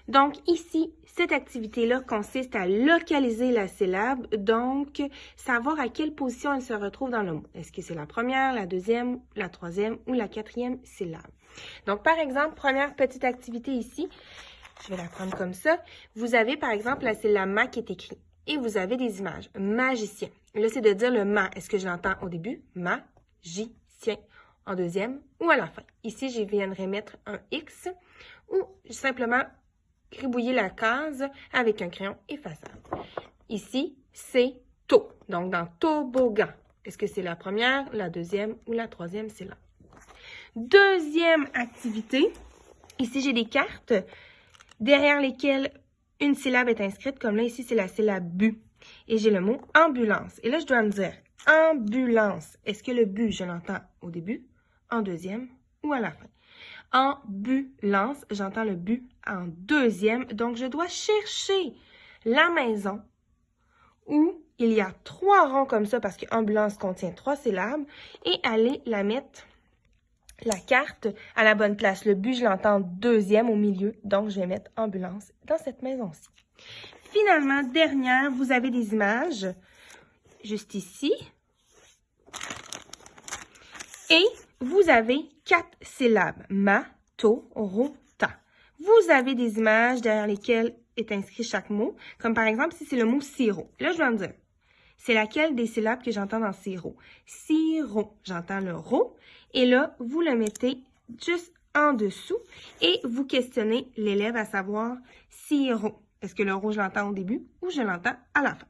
Donc, ici, cette activité-là consiste à localiser la syllabe, donc savoir à quelle position elle se retrouve dans le mot. Est-ce que c'est la première, la deuxième, la troisième ou la quatrième syllabe? Donc, par exemple, première petite activité ici, je vais la prendre comme ça. Vous avez, par exemple, la syllabe ma qui est écrite et vous avez des images. Magicien. Là, c'est de dire le ma. Est-ce que je l'entends au début? Magicien. En deuxième ou à la fin. Ici, je viendrai mettre un X ou simplement gribouiller la case avec un crayon effaçable. Ici, c'est to. Donc, dans toboggan. Est-ce que c'est la première, la deuxième ou la troisième syllabe? Deuxième activité. Ici, j'ai des cartes derrière lesquelles une syllabe est inscrite. Comme là, ici, c'est la syllabe bu. Et j'ai le mot ambulance. Et là, je dois me dire ambulance. Est-ce que le bu, je l'entends au début, en deuxième ou à la fin? Ambulance, j'entends le bu en deuxième. Donc, je dois chercher la maison où il y a 3 ronds comme ça parce que ambulance contient 3 syllabes et aller la mettre, la carte, à la bonne place. Le bu, je l'entends deuxième au milieu. Donc, je vais mettre ambulance dans cette maison-ci. Finalement, dernière, vous avez des images juste ici. Et vous avez 4 syllabes. Ma, to, ro, ta. Vous avez des images derrière lesquelles est inscrit chaque mot. Comme par exemple, si c'est le mot sirop. Là, je vais me dire, c'est laquelle des syllabes que j'entends dans sirop? Sirop, j'entends le ro. Et là, vous le mettez juste en dessous et vous questionnez l'élève à savoir sirop. Est-ce que le ro, je l'entends au début ou je l'entends à la fin?